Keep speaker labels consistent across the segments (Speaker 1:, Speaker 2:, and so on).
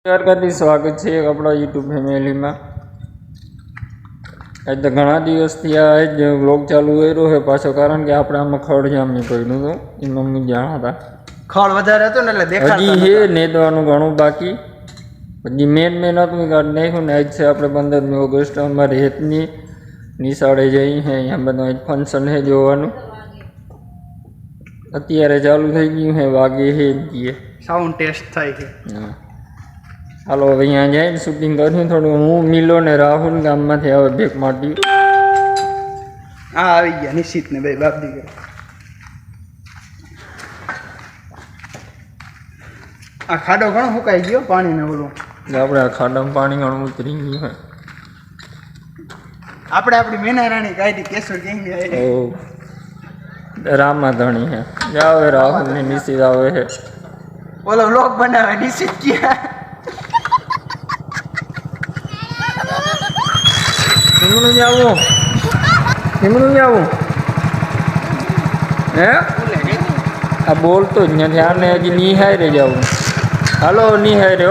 Speaker 1: करती स्वागत है अपना यूट्यूब फैमिली में। आज तो घना दिवस थी आज व्लॉग चालू करो है पाछो कारण के आपणे आमां खड़ जामी पड्युं तो ए मम्मी जाणा था
Speaker 2: खड़ वधारे हतो ने એટલે દેખાતા
Speaker 1: हजी हे नेदवानुं घणुं बाकी हजी मेन हतुं काढी नाख्युं ने आज छे आपणे 15 ऑगस्ट अमारी हेतनी निशाळे जई है अहींया बधुं आज फंक्शन है जोवानुं अत्यारे चालू थई गयुं है वागे है एम कीए
Speaker 2: साउंड टेस्ट थाय छे।
Speaker 1: हालो हवे अहींया जईने शूटिंग कर्युं थोडुं हूँ मिलो ने राहुल गाममांथी आवे भेक माटी
Speaker 2: आ આવી ગયા નિશ્ચિત ને બે બાપ દીકરા આ ખાડો ઘણો સુકાઈ ગયો પાણી ને ઓલું
Speaker 1: આપણે આ ખાડામાં પાણી ઘણું ઉતરી ગયું હે
Speaker 2: આપણે આપણી મેના રાણી કાઢી કેશોર કેમ ગયા
Speaker 1: ओ रामा धणी है जावे राहुल ने निश्चित आवे है
Speaker 2: ઓલો વ્લોગ બનાવે નિશ્ચિત કિયા
Speaker 1: किमनु जावो हे आ बोल तो ध्यान ने हजी निहाय रे जाऊँ हालो निहाय रे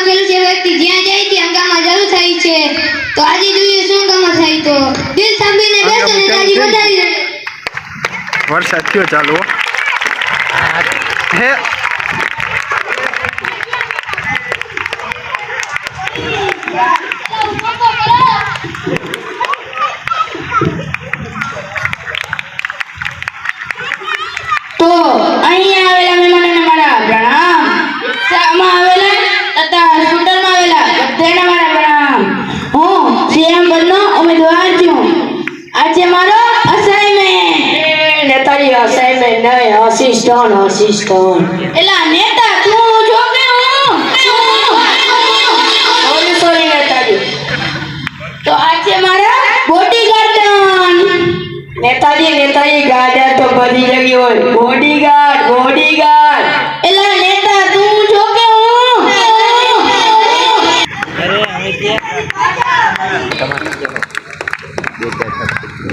Speaker 3: લખેલું છે વ્યક્તિ જ્યાં જાય ત્યાં હંગામા જરૂર થાય છે. તો આજે જોઈએ શું હંગામા થાય તો. દિલ સાંભળીને બેસો નેતાજી વધારી રહે.
Speaker 2: વરસાદ થયો ચાલુ હો. હે
Speaker 4: તો અહીં આવેલા મહેમાનોને મારા પ્રણામ. રિક્ષામાં આવેલા તથા સ્કૂટરમાં આવેલા બધાને મારા પ્રણામ. હું સીએમ પદનો ઉમેદવાર છું. આજે મારો અસાઇનમેન્ટ નેતાજી અસાઇનમેન્ટ નહીં અસિસ્ટન્ટ એલા નેતા તું છો કે હું સોરી નેતાજી. તો આજે મારા બોડીગાર્ડ નેતાજી ગાર્ડ તો બધી જગ્યાએ હોય. બોડીગાર્ડ એલા નેતા તું છો કે હું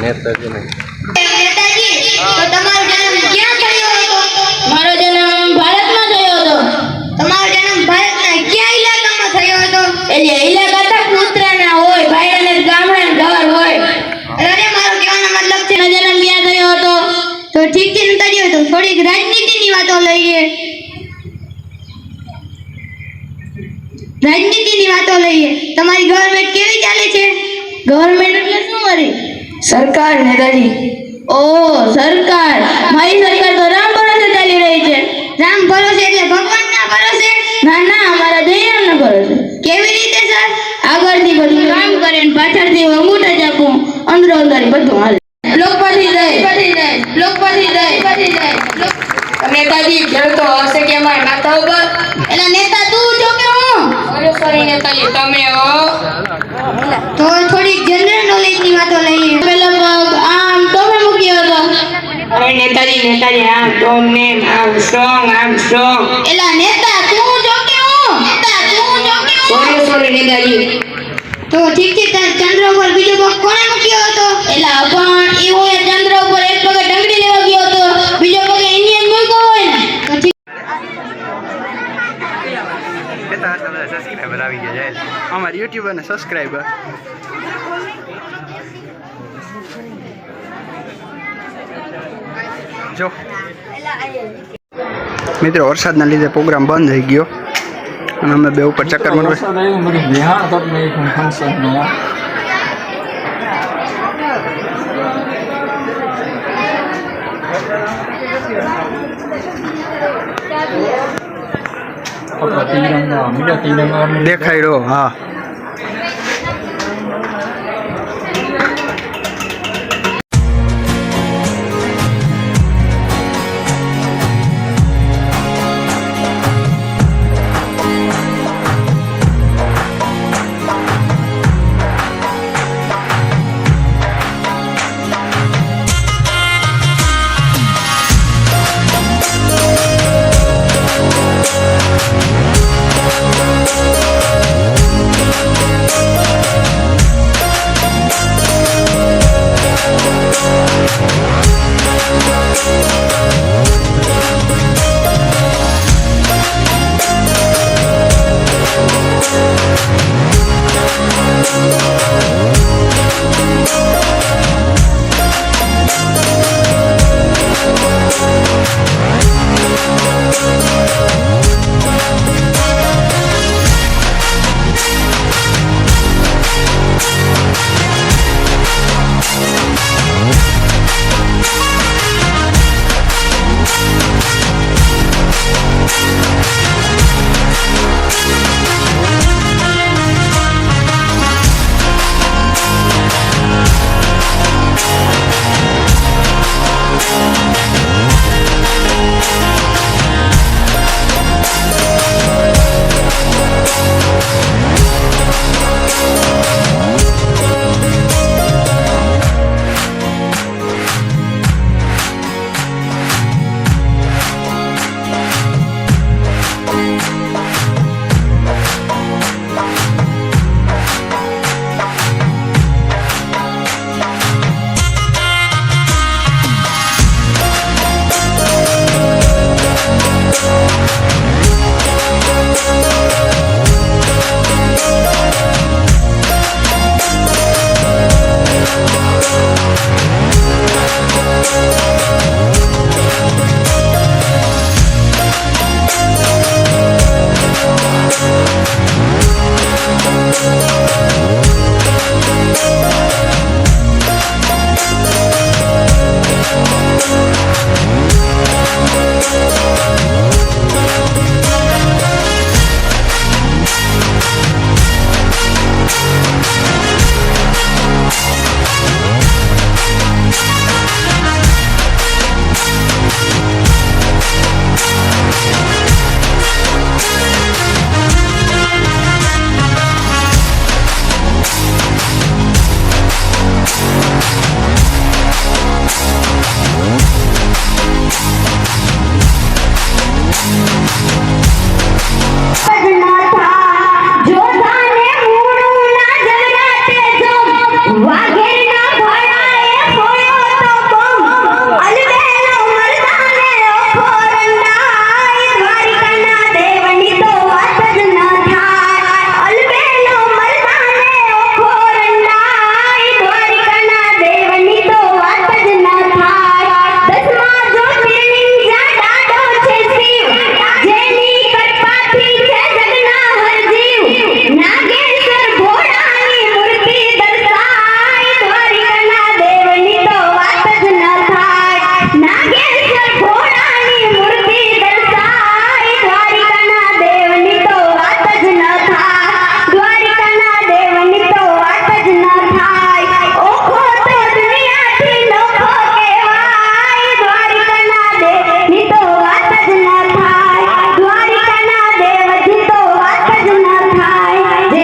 Speaker 3: નેતાજી તો તમારો જન્મ ક્યાં થયો હતો?
Speaker 4: મારો જન્મ ભારતમાં થયો હતો.
Speaker 3: તમારો જન્મ ભારતના કયા ઇલાકામાં થયો હતો?
Speaker 4: એટલે ઇલાકા તો કૂતરાના હોય, ભાઈડાને ગામડાના ઘર હોય.
Speaker 3: અરે મારો કહેવાનો મતલબ છે
Speaker 4: એનો જન્મ ક્યાં થયો હતો?
Speaker 3: તો ઠીક છે નેતાજી તો થોડીક રાજનીતિની વાતો લઈએ. તમારી ગવર્નમેન્ટ કેવી ચાલે છે?
Speaker 4: ગવર્નમેન્ટ એટલે શું વળી? સરકાર નેતાજી. ઓ સરકાર, મારી સરકાર તો રામ ભરોસે ચાલી રહી છે.
Speaker 3: રામ ભરોસે એટલે ભગવાનના ભરોસે?
Speaker 4: ના ના, અમારા જયરામના ભરોસે.
Speaker 3: કેવી રીતે સર?
Speaker 4: આગળથી બધું કામ કરે ને પાછળથી અંગૂઠા ચાપું, અંદરો અંદર બધું હાલે. લોકપતિ જય. નેતાજી જળ તો હશે કે અમારે માથા ઉપર.
Speaker 3: એલા નેતા તું છો કે હું?
Speaker 4: સોરી નેતાજી તમે હો.
Speaker 3: તો થોડીક જનરલ નોલેજની વાતો લઈએ.
Speaker 4: પેલો પગ આમ તમે મૂક્યો હતો. અરે નેતાજી આમ સ્ટ્રોંગ.
Speaker 3: એલા નેતા તું છો કે હું?
Speaker 4: સોરી નેતાજી.
Speaker 3: તો ઠીક છે તાર ચંદ્ર ઉપર બીજો પગ કોણે મૂક્યો હતો?
Speaker 4: એલા પણ એવો એ ચંદ્ર ઉપર એક પગે ડંગરી લેવા ગયો હતો, બીજો પગે ઇન્ડિયન મૂક્યો હોય ને.
Speaker 3: તો ઠીક
Speaker 2: સબસ્ક્રાઈબર આવી ગયા છે અમારી યુટ્યુબ અને સબસ્ક્રાઈબર. જો મિત્રો વરસાદના લીધે પ્રોગ્રામ બંધ થઈ ગયો અને અમે બે ઉપર ચક્કર મારવા
Speaker 1: વરસાદ આવ્યો બધી બિહાર તક નહીં ફંક્શન નહીં તિરંગા
Speaker 2: દેખાઈ રહ્યો. હા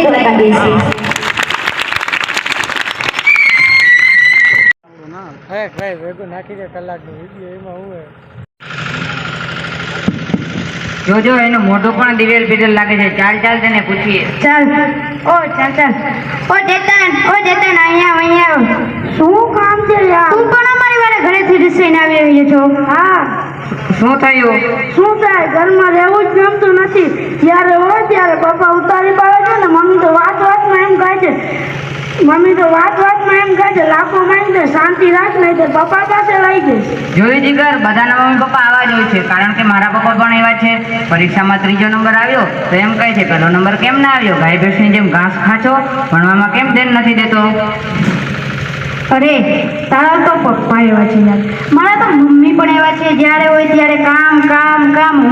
Speaker 4: એક લગાવીએ છીએ.
Speaker 5: જોજો એનું મોઢું પણ દિવેલ પીરેલ લાગે છે. ચાલ ચાલ તેને પૂછીએ.
Speaker 4: ચાલ ચાલ ઓ ચેતન અહીંયા આવ. શું કામ છે યાર? તું પણ અમારી વાળા ઘરેથી રિસાઈને આવી રહ્યો છો? હા.
Speaker 5: શું થયું?
Speaker 4: શું થાય? ઘરમાં રહેવું જ ગમતું નથી. જ્યારે હોય ત્યારે પપ્પા ઉતારી પાડે છે ને મમ્મી તો વાતમાં એમ કહે છે લાખો માંગી દે, શાંતિ રાખ, નહીં તો પપ્પા પાસે લઈ ગઈ.
Speaker 5: જોયું જીગર, બધાના મમ્મી પપ્પા આવા જ હોય છે. કારણ કે મારા પપ્પા પણ એવા છે. પરીક્ષામાં 3જો નંબર આવ્યો તો એમ કહે છે 1લો નંબર કેમ ના આવ્યો? ગાય ભેંસની જેમ ઘાસ ખાચો, ભણવામાં કેમ ધ્યાન નથી દેતો?
Speaker 4: અરે તારા તો પપ્પા એવા છે યાર, મારા તો મમ્મી પણ એવા છે. જ્યારે હોય ત્યારે કામ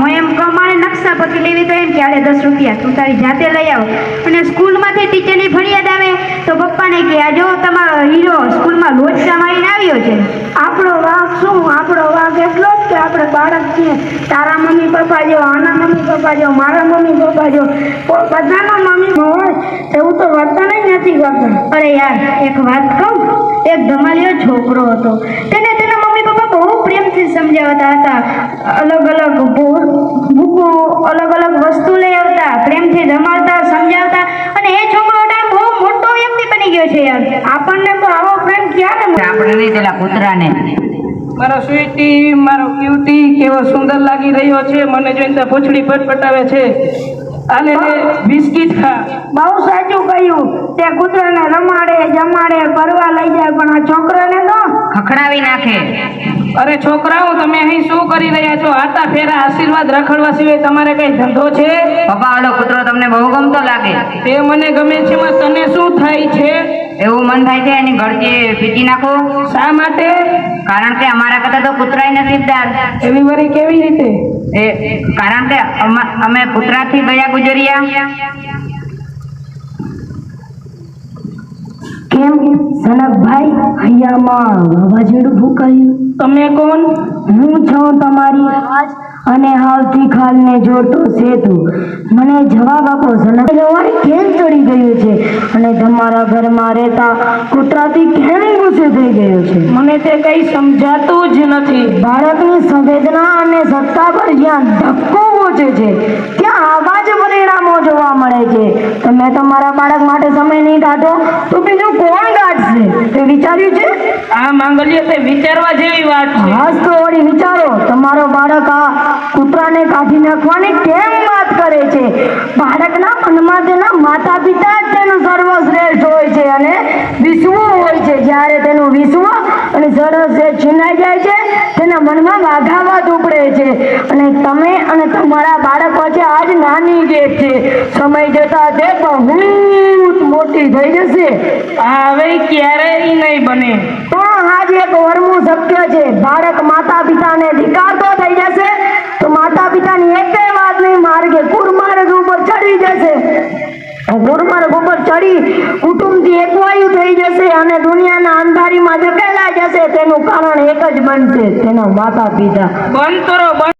Speaker 4: હું એમ કહું મારે નકશા પતી લેવી તો એમ કે આડે 10 રૂપિયા તું તારી જાતે લઈ આવ. અને સ્કૂલમાંથી ટીચરની ફરિયાદ આવે તો પપ્પાને કે આ જો તમારો હીરો સ્કૂલમાં લોચા મારીને આવ્યો છે. આપણો વાંક શું? આપણો વાંક એટલો જ કે આપણે બાળક છીએ. તારા મમ્મી પપ્પા જો, આના મમ્મી પપ્પા જો, મારા મમ્મી પપ્પા જો, બધાના મમ્મી હોય એવું તો વર્તન જ નથી કરતું. અરે યાર એક વાત કહું, એક ધમાલિયો છોકરો હતો. તેને તેના મમ્મી પપ્પા બહુ પ્રેમથી સમજાવતા હતા. અલગ વસ્તુ લઈ આવતા, પ્રેમથી જમાડતા, સમજાવતા. અને એ છોકરો બહુ મોટો વ્યક્તિ બની ગયો છે યાર. આપણને તો આવો પ્રેમ ક્યારે મળે?
Speaker 5: આપણે નહીં, પેલા કૂતરાને.
Speaker 6: મારો સ્વીટી, મારો ક્યુટી કેવો સુંદર લાગી રહ્યો છે. મને જોઈને પૂંછડી પટપટાવે છે. આને બિસ્કિટ ખા.
Speaker 4: બહુ સાચું કહ્યું. તે કૂતરાને રમાડે, જમાડે, ફરવા લઈ જાય, પણ આ છોકરાને તો
Speaker 5: ખખડાવી નાખે.
Speaker 6: અરે છોકરાઓ, તમે અહીં શું કરી રહ્યા છો? આટા ફેરા આશીર્વાદ રખડવા સિવાય તમારે કઈ ધંધો છે?
Speaker 5: પપ્પા, ઓલો કૂતરો તમને બહુ ગમતો લાગે.
Speaker 6: તે મને ગમે છે, માં તને શું થાય છે?
Speaker 5: એવું મન થાય છે એની ગળચી ફીકી નાખો.
Speaker 6: શા માટે?
Speaker 5: કારણ કે અમારા કરતા તો કૂતરાય નસીબદાર.
Speaker 6: એવી વરી કેવી રીતે?
Speaker 5: કારણ કે અમે કૂતરાથી ગયા ગુજરિયા.
Speaker 4: કેમ સનકભાઈ, હૈયામાં વાવાઝોડું ફૂંકાયું?
Speaker 6: તમે કોણ?
Speaker 4: હું છું તમારી આજ અને હાવથી ખાલને જોડતો સેતુ. મને જવાબ આપો સનક. કેમ ચડી ગયું છે અને તમારા ઘરમાં રહેતા કૂતરાથી કેમ ગુસ્સે થઈ ગયો છે?
Speaker 6: મને તે કઈ સમજાતું જ નથી.
Speaker 4: બાળકની સંવેદના અને સત્તા પર જ્યાં ધક્કો પહોંચે છે ત્યાં આવા જ પરિણામો જોવા મળે છે. તમે તમારા બાળક માટે સમય નહીં કાઢો તો બીજું કોણ કાઢશે? તે વિચાર્યું છે?
Speaker 6: આ માંગલ્ય તે વિચારવા જેવી વાત છે.
Speaker 4: હાસ તો વળી વિચારો. તમારો બાળક આ કૂતરાને કાઢી નાખવાની કેમ વાત કરે છે? બાળકના મનમાં તેના માતા પિતા જ તેનું સર્વશ્રેષ્ઠ હોય છે અને વિશ્વ હોય છે. જ્યારે તેનું વિશ્વ અને સર્વશ્રેષ્ઠ છીનાઈ જાય છે તેના મનમાં વાઘાવાત ઉપડે છે. અને તમે અને તમારા બાળક વચ્ચે આજ નાની ગેપ છે. સમય જતા તે બહુ મોટી થઈ જશે.
Speaker 6: આ હવે ક્યારેય નહીં બને.
Speaker 4: પણ આજ એક વરમું શક્ય છે. બાળક માતા પિતાને ધિક્કારતો થઈ જશે તો માતા પિતાની એકેય વાત નહીં માર્ગે કુરમાર્ગ ઉપર ચડી જશે. કુરમાર્ગ ઉપર ચડી કુટુંબથી એકવાયુ થઈ જશે અને દુનિયાના અંધારીમાં ધકેલાઈ જશે. તેનું કારણ એક જ બનશે, તેના માતા પિતા.
Speaker 6: બંધ કરો, બંધ.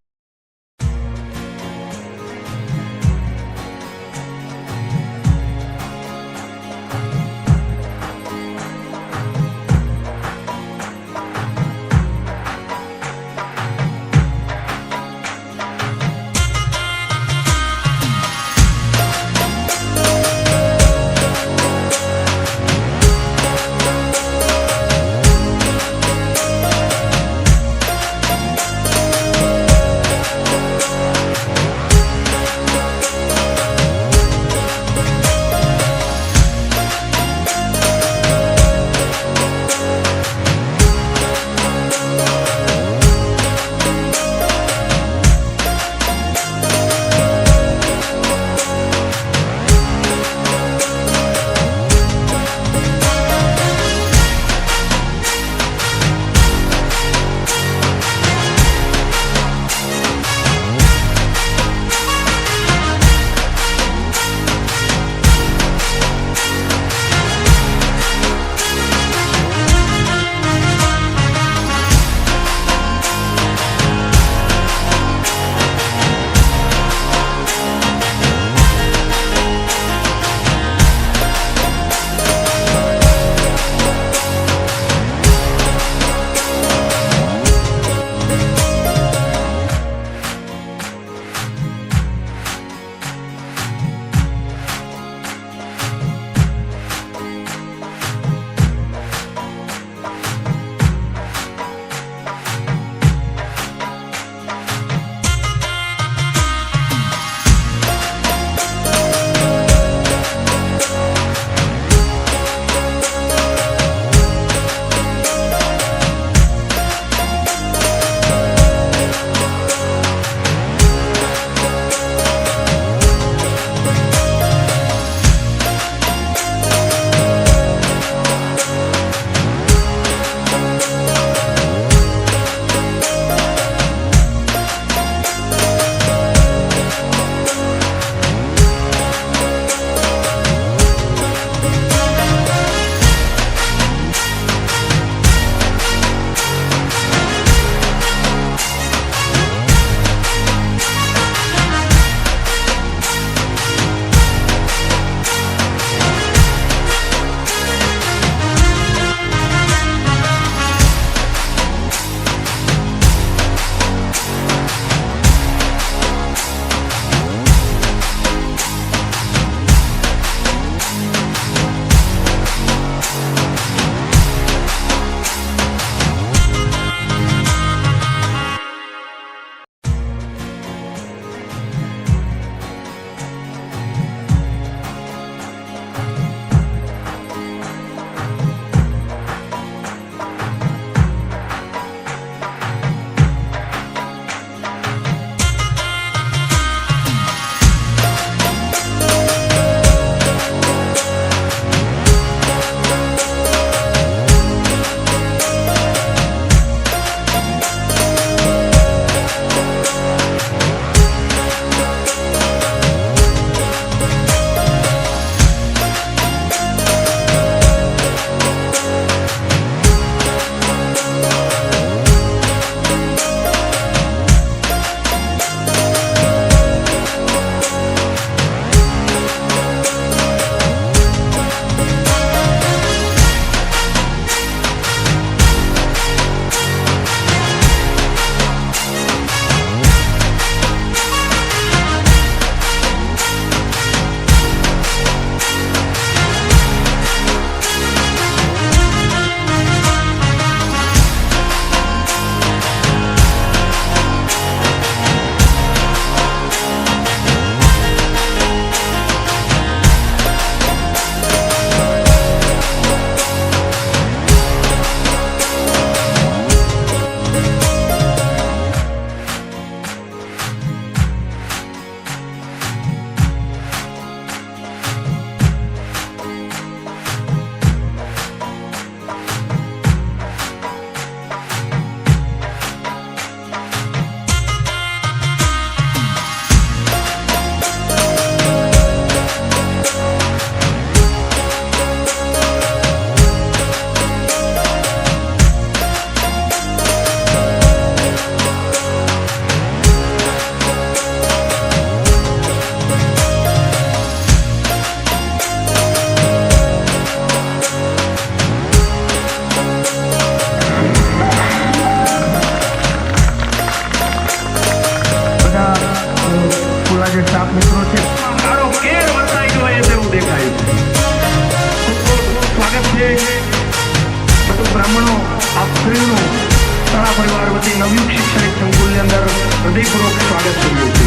Speaker 7: વિધિપૂર્વક સ્વાગત કર્યું છે.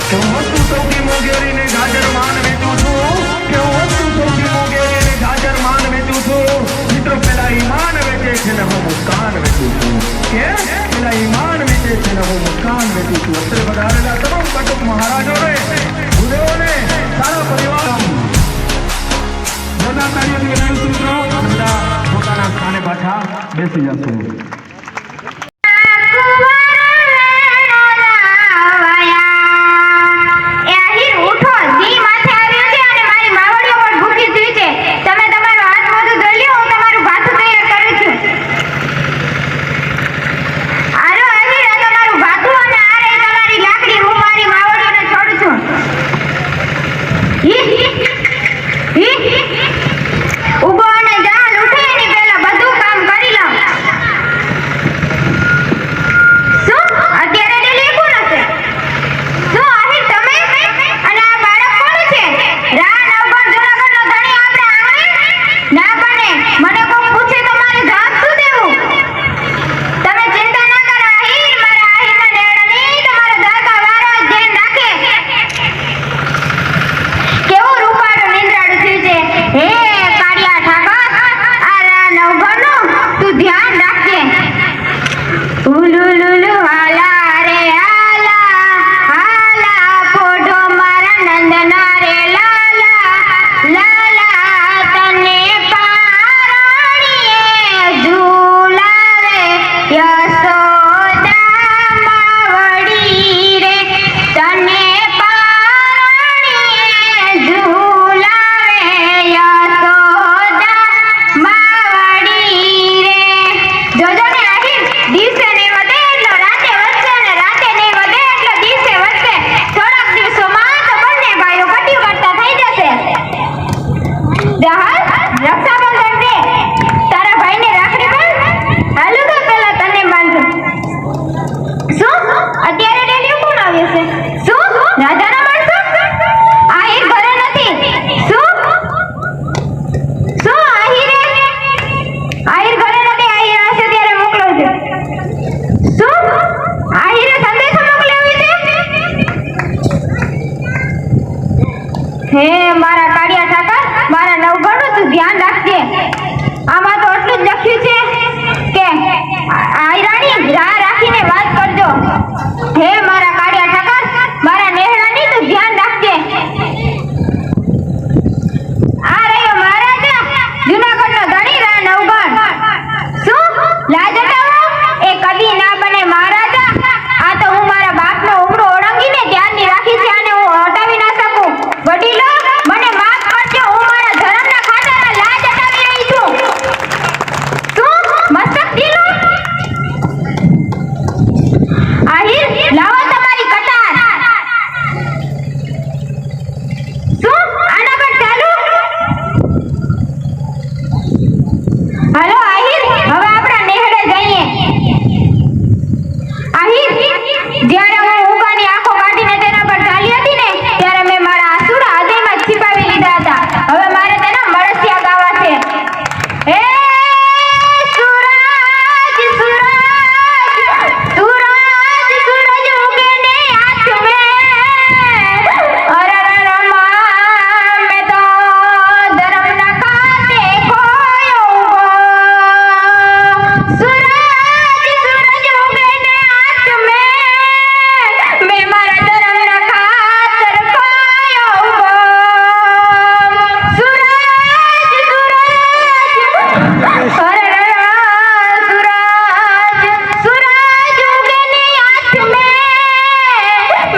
Speaker 7: કેવું વસ્તુ સૌથી મોંઘેરીને ગાજર માન વેચું છું, કેવું વસ્તુ સૌથી મોંઘેરીને ગાજર માન વેચું છું. મિત્રો પેલા ઈમાન વેચે છે ને હું મુસ્કાન વેચું છું. કે પેલા ઈમાન વેચે છે ને હું મુસ્કાન વેચું છું. અત્રે વધારેલા તમામ કટુક મહારાજોને ગુરુઓને સારા પરિવાર બધા કાર્યોની વિનંતી મિત્રો બધા પોતાના સ્થાને પાછા બેસી જશું.
Speaker 4: હે મારા કાળિયા ઠાકર, મારા નવગણનું તું ધ્યાન રાખજે. આમાં તો એટલું જ લખ્યું છે કે આયરાણી રાહ રાખીને વાત કરજો. હે મારા કાળિયા ઠાકર, મારા નેહડાની તું ધ્યાન રાખજે. આ રહ્યો મહારાજા જૂનાગઢનો ધણી રા નવગણ. શું લાજ હટાવો એ કદી ના બને મહારાજા. આ તો હું મારા બાપનો ઉમરો ઓળંગીને ધ્યાનની રાખી છે અને હું હટાવી ના શકું. વડીલો મને માફ કરજો, હું મારા ધર્મના ખાતર લાજ હટાવી રહી છું. શું મસ્તક ઢીલું? આહિર લાવો તમારી કટાર. શું આના પર ચાલુ? હાલો આહિર, હવે આપણા નેહડે જઈએ. આહિર, જ્યારે હું ઉગાની આંખો કાઢીને તેના પર ચાલી હતી ને ત્યારે મેં મારા આંસુડા હૃદયમાં छिપાવી લીધા હતા. હવે મારે તેના મળસિયા ગાવા છે. હે સૂરજ સૂરજ સૂરજ સૂરજ ઉગે ને આંખ મેં અરણમાં મેં તો ધર્મના ખાતે ખોયો. સૂરજ સૂરજ ઉગે ને આંખ મેં મારા ધર્મના ખાતર ખોયો. સૂરજ સૂરજ સૂરજ ઉગે ને આંખ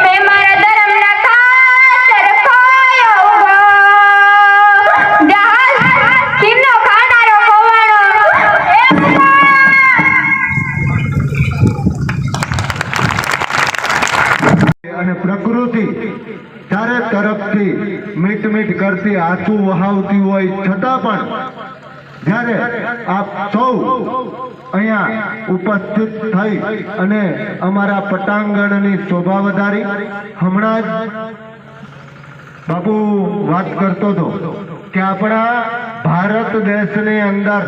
Speaker 4: મેં મારા ધર્મના ખાતર ખોયો. જહાજ કિમનો ખાનારો કોવાણો
Speaker 7: અને પ્રકૃતિ ચારે તરફથી મીટ મીટ કરતી આંસુ વહાવતી હોય છતાં પણ જ્યારે આપ સૌ અહીંયા ઉપસ્થિત થઈ અને અમારા પટાંગણની શોભા વધારી. હમણાં જ બાપુ વાત કરતો હતો કે આપણા ભારત દેશની અંદર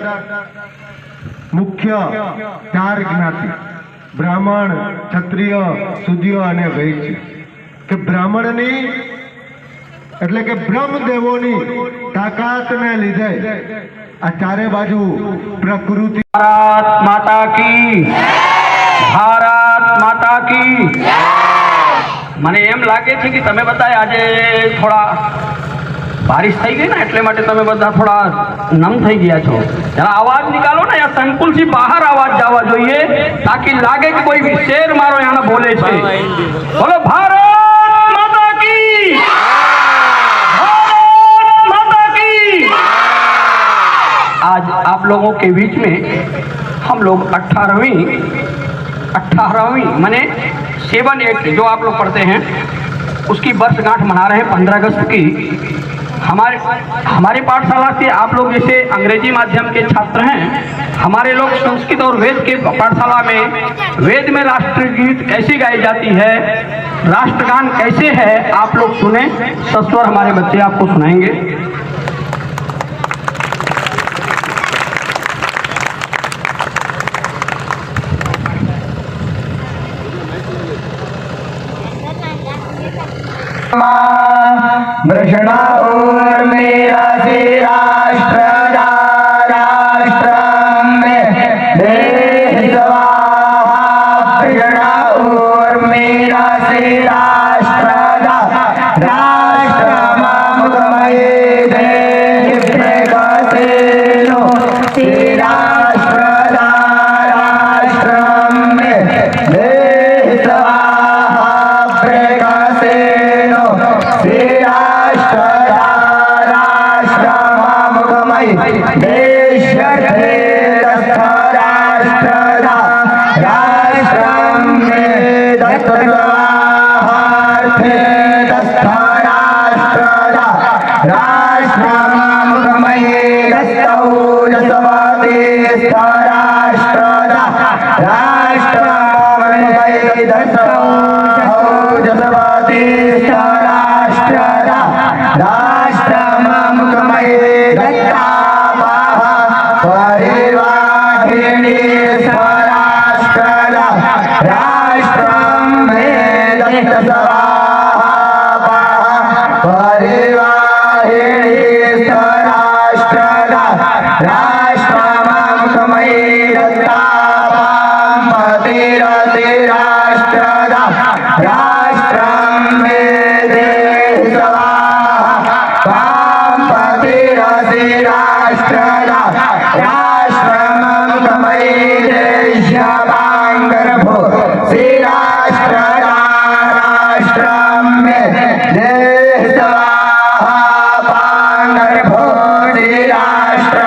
Speaker 7: મુખ્ય 4 જ્ઞાતિ બ્રાહ્મણ, ક્ષત્રિય, શુદ્ર અને વૈશ્ય કે બ્રાહ્મણની એટલે કે બ્રહ્મદેવોની તાકાતને લીધે આ ચારે બાજુ પ્રકૃતિ
Speaker 6: ભારત માતા કી ભારત માતા કી મને એમ લાગે છે કે તમે બધા આજે થોડા બારિશ થઈ ગઈ ને એટલે માટે તમે બધા થોડા નમ થઈ ગયા છો જરા અવાજ નિકાલો ને યા સંકુલ થી બહાર અવાજ જવા જોઈએ તાકી લાગે કે કોઈ શેર મારો यहाँ બોલે છે બોલો ભારત માતા કી भारत माता की आज आप लोगों के बीच में हम लोग 18वीं माने 7-8 जो आप लोग पढ़ते हैं उसकी वर्षगांठ मना रहे हैं 15 अगस्त की। हमारे पाठशाला से आप लोग जैसे अंग्रेजी माध्यम के छात्र हैं, हमारे लोग संस्कृत और वेद के पाठशाला में वेद में राष्ट्रगीत कैसी गाई जाती है, राष्ट्रगान कैसे है आप लोग सुने। सस्वर हमारे बच्चे आपको सुनाएंगे।
Speaker 7: वृषणा और मेरा से राष्ट्र राष्ट्रम में देश स्वाहा। वृषणा और मेरा से राष्ट्र राष्ट्रमय देश प्रकाशेनो से राष्ट्र राष्ट्रम में देश स्वाहा। प्रकाशेनो से राष्ट्र राष्ट्रमय देश राष्ट्र राष्ट्रम में दत्त स्वाहार्थे दत्त राष्ट्र राष्ट्रमय दत्तौ जसवते राष्ट्र राष्ट्रमय दत्तौ जसवते राष्ट्र राष्ट्रमय दत्ता परिवाहिनी स्वराष्ट्र राष्ट्रम में दत्त स्वाहा। परिवाहिनी स्वराष्ट्र राष्ट्रमय दत्ता पतिरति राष्ट्र राष्ट्रम में देश स्वाहा। पतिरति राष्ट्र राष्ट्रमय देश बांगरभो श्री राष्ट्र राष्ट्रम में देश स्वाहा। बांगरभो श्री राष्ट्र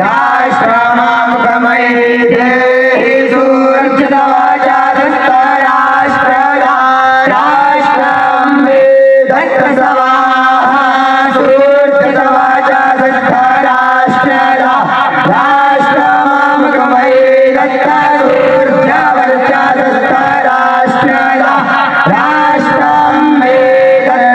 Speaker 7: राष्ट्रमय देश सूरज राष्ट्र राष्ट्रम में दत्त स्वाहा। सूरज राष्ट्र राष्ट्रमय दत्त सूरज राष्ट्र राष्ट्रम में दत्त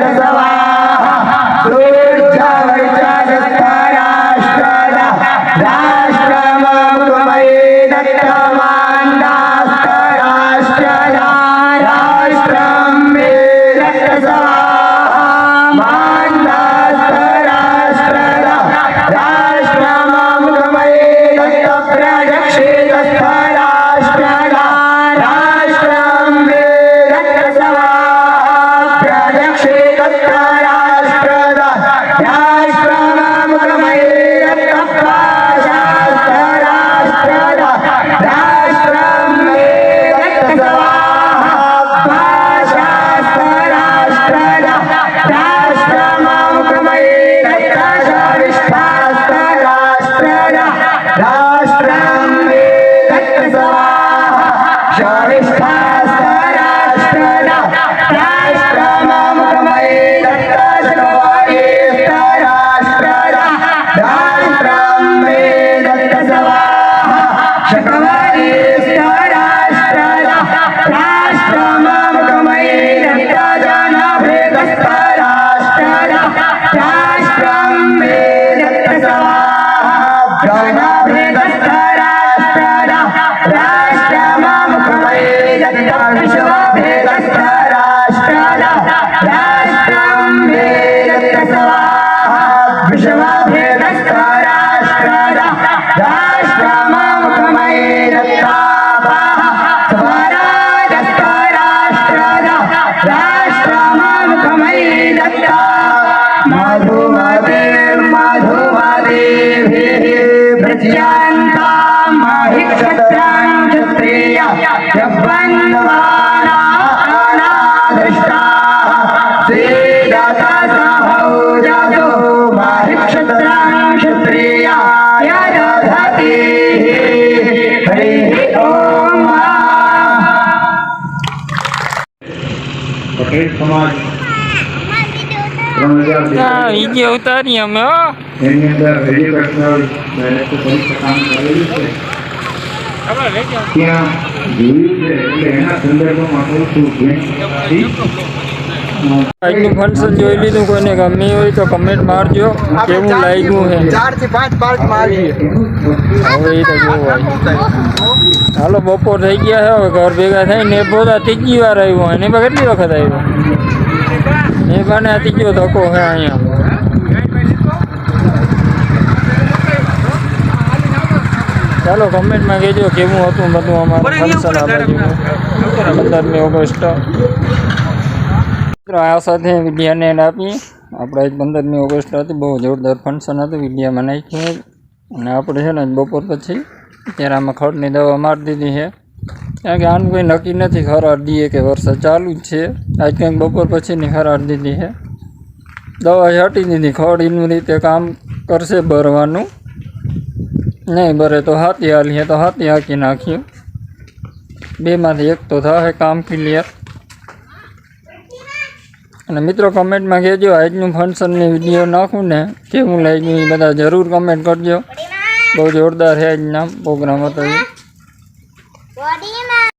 Speaker 8: यस्यान्तामहि क्षत्रां क्षत्रिया यवन्वानादृष्टाः श्रीदाता सहौ जातो महि क्षत्रां क्षत्रिया यदधति हरिः ओम।
Speaker 7: पटेल समाज 3000
Speaker 1: હા વિડીયો ઉતારી અમે હો
Speaker 7: એની અંદર એજ્યુકેશનલ ડાયરેક્ટર તરીકે કામ કરેલું છે ત્યાં જોયું છે એટલે એના સંદર્ભમાં કહું છું કે
Speaker 1: આજનું ફંક્શન જોઈ લીધું, કોઈને ગમે હોય તો કમેન્ટ મારજો કેવું લાગ્યું છે.
Speaker 2: 4 થી 5 પાર્કમાં આવીએ.
Speaker 1: હવે એ તો જોવા હાલો બપોર થઈ ગયા છે, હવે ઘર ભેગા થઈને એ બધા ત્રીજી વાર આવ્યો હોય ને એમાં કેટલી વખત આવ્યો એ બને આ ત્રીજો ધક્કો છે અહીંયા. ચાલો કમેન્ટમાં કહેજો કેવું હતું બધું અમારું ફંક્શન આ બાજુનું 15મી ઓગસ્ટ. આ સાથે વિડીયાને એડ આપી. આપણે આજ 15મી ઓગસ્ટ હતી, બહુ જોરદાર ફંક્શન હતું, વિડીયામાં નાખ્યું. અને આપણે છે ને બપોર પછી ત્યારે આમાં ખડની દવા મારી દીધી છે, કારણ કે આનું કંઈ નક્કી નથી ખરાડ દઈએ કે વરસાદ ચાલુ જ છે. આજ કંઈક બપોર પછીની ખરાડ દીધી છે, દવા છાંટી દીધી. ખડ એનું રીતે કામ કરશે ભરવાનું, નહીં ભરે તો હાથી હાલીએ તો હાથી હાંકી નાખ્યું. બેમાંથી એક તો થાય કામ ક્લિયર. અને મિત્રો કમેન્ટમાં કહેજો આજનું ફંક્શનની વિડીયો નાખું ને કેવું લાગ્યું એ બધા જરૂર કમેન્ટ કરજો. બહુ જોરદાર છે આજના પ્રોગ્રામ હતો એ.